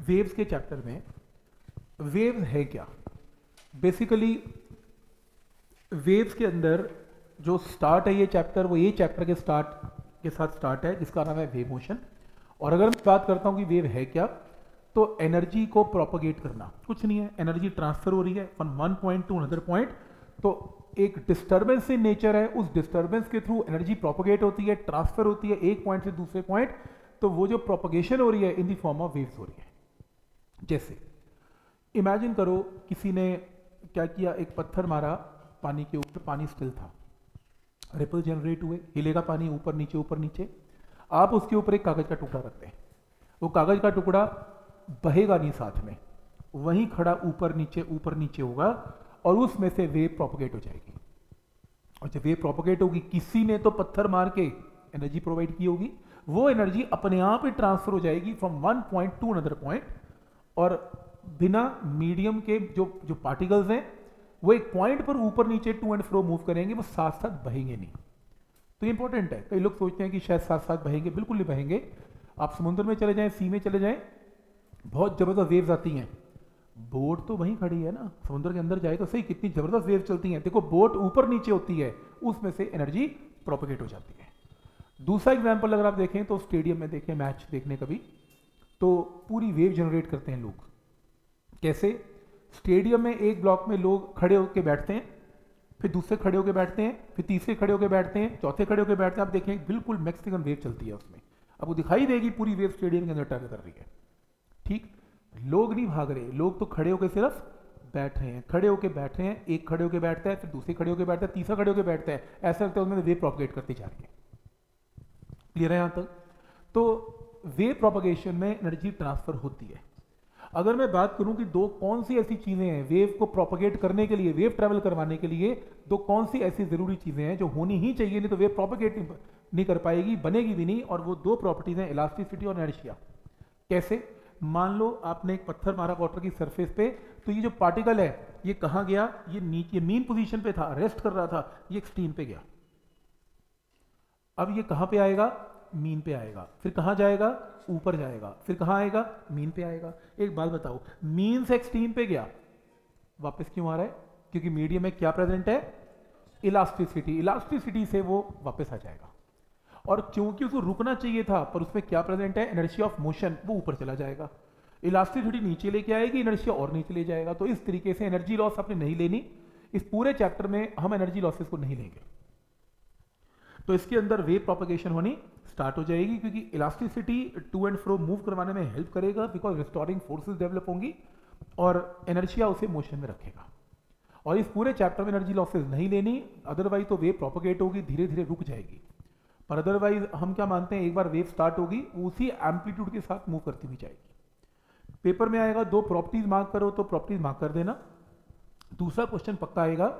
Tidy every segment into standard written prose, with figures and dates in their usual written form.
Waves के chapter में waves है क्या। बेसिकली वेव्स के अंदर जो स्टार्ट है ये चैप्टर, वो ये चैप्टर के स्टार्ट के साथ स्टार्ट है जिसका नाम है वेव मोशन। और अगर मैं बात करता हूँ कि वेव है क्या, तो एनर्जी को प्रोपोगेट करना, कुछ नहीं है, एनर्जी ट्रांसफर हो रही है from one point two another point. तो एक डिस्टर्बेंस इन नेचर है, उस डिस्टर्बेंस के थ्रू एनर्जी प्रोपोगेट होती है, ट्रांसफर होती है एक पॉइंट से दूसरे पॉइंट। तो वो जो प्रोपोगेशन हो रही है in the form of waves हो रही है। जैसे इमेजिन करो किसी ने क्या किया, एक पत्थर मारा पानी के ऊपर, पानी स्टिल था, रिपल जनरेट हुए, हिलेगा पानी ऊपर नीचे ऊपर नीचे। आप उसके ऊपर एक कागज का टुकड़ा रखते हैं, वो कागज का टुकड़ा बहेगा नहीं साथ में, वहीं खड़ा ऊपर नीचे होगा और उसमें से वेव प्रोपोगेट हो जाएगी। और जब वेव प्रोपोगेट होगी, किसी ने तो पत्थर मार के एनर्जी प्रोवाइड की होगी, वो एनर्जी अपने आप ही ट्रांसफर हो जाएगी from one point two another point. और बिना मीडियम के जो पार्टिकल्स हैं वो एक पॉइंट पर ऊपर नीचे टू एंड फ्रो मूव करेंगे, वो साथ साथ बहेंगे नहीं। तो इंपॉर्टेंट है। कई लोग सोचते हैं कि शायद साथ साथ बहेंगे, बिल्कुल नहीं बहेंगे। आप समुद्र में चले जाएं, सी में चले जाएं, बहुत जबरदस्त वेव्स आती हैं, बोट तो वहीं खड़ी है ना, समुद्र के अंदर जाए तो सही, कितनी जबरदस्त वेव चलती हैं। देखो बोट ऊपर नीचे होती है, उसमें से एनर्जी प्रोपोगेट हो जाती है। दूसरा एग्जाम्पल अगर आप देखें तो स्टेडियम में देखें, मैच देखने कभी, तो पूरी वेव जनरेट करते हैं लोग। कैसे? स्टेडियम में एक ब्लॉक में लोग खड़े होकर बैठते हैं, फिर दूसरे खड़े होकर बैठते हैं, फिर तीसरे खड़े होकर बैठते हैं, चौथे खड़े होकर बैठते हैं। आप देखें बिल्कुल मैक्सिमम वेव चलती है उसमें, आपको दिखाई देगी पूरी वेव स्टेडियम के अंदर टर्न कर रही है। ठीक, लोग नहीं भाग रहे, लोग तो खड़े होकर सिर्फ बैठ रहे हैं, खड़े होकर बैठ रहे हैं। एक खड़े होकर बैठता है, फिर दूसरे खड़े होकर बैठता है, तीसरा खड़े होकर बैठता है, ऐसा लगता है उसमें वेव प्रोपगेट करती जा रही है। क्लियर है यहां तक? तो वेव प्रोपगेशन में एनर्जी ट्रांसफर होती है। अगर मैं बात करूं कि दो कौन सी ऐसी चीजें हैं वेव को प्रोपगेट करने के लिए, वेव ट्रैवल करवाने के लिए, दो कौन सी ऐसी जरूरी चीजें हैं जो होनी ही चाहिए, नहीं तो वेव प्रोपगेट नहीं कर पाएगी, बनेगी भी नहीं। और वो दो प्रॉपर्टीज हैं, इलास्टिसिटी और इनर्शिया। कैसे? मान लो आपने एक पत्थर मारा वाटर की सरफेस पे, तो ये जो पार्टिकल है ये कहां गया, ये नीचे मीन पोजीशन पे था, रेस्ट कर रहा था, ये एक्सट्रीम पे गया। अब ये कहां पे आएगा? मीन पे आएगा। फिर कहां जाएगा? ऊपर जाएगा। फिर कहां आएगा? मीन पे आएगा। एक बात बताओ, मीन से एक्सट्रीम पे गया, वापस क्यों आ रहा है? क्योंकि मीडियम में क्या प्रेजेंट है? इलास्टिसिटी। इलास्टिसिटी से वो वापस आ जाएगा। और क्योंकि उसको रुकना चाहिए था, पर उसमें क्या प्रेजेंट है? इनर्शिया ऑफ मोशन, वो ऊपर चला जाएगा। इलास्टिसिटी नीचे लेके आएगी, इनर्शिया और नीचे ले जाएगा। तो इस तरीके से एनर्जी लॉस आपने नहीं लेनी। इस पूरे चैप्टर में हम एनर्जी लॉसेस को नहीं लेंगे। तो इसके अंदर वेव प्रोपगेशन होनी स्टार्ट हो जाएगी, क्योंकि elasticity to and fro move करवाने में हेल्प करेगा, बिकॉज रिस्टोरिंग फोर्सेस डेवलप होंगी और एनर्शिया उसे मोशन में रखेगा। और इस पूरे चैप्टर में एनर्जी लॉसेस नहीं लेनी, अदरवाइज तो वेव प्रोपगेट होगी, धीरे धीरे रुक जाएगी। पर अदरवाइज हम क्या मानते हैं, एक बार वेव स्टार्ट होगी उसी एम्पलीट्यूड के साथ मूव करती हुई जाएगी। पेपर में आएगा दो प्रॉपर्टीज मार्क करो, तो प्रॉपर्टीज मार्क कर देना। दूसरा क्वेश्चन पक्का आएगा,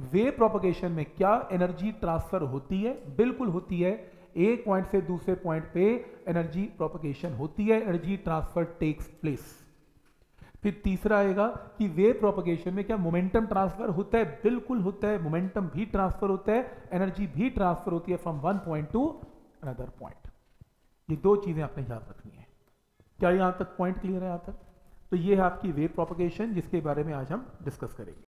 वेव प्रोपगेशन में क्या एनर्जी ट्रांसफर होती है? बिल्कुल होती है। एक पॉइंट से दूसरे पॉइंट पे एनर्जी प्रोपगेशन होती है, एनर्जी ट्रांसफर टेक्स प्लेस। फिर तीसरा आएगा कि वेव प्रोपगेशन में क्या मोमेंटम ट्रांसफर होता है? बिल्कुल होता है, मोमेंटम भी ट्रांसफर होता है, एनर्जी भी ट्रांसफर होती है from one point two another point. ये दो चीजें आपने याद रखनी है। क्या यहां तक पॉइंट क्लियर है? यहां तक तो ये है आपकी वेव प्रोपगेशन, जिसके बारे में आज हम डिस्कस करेंगे।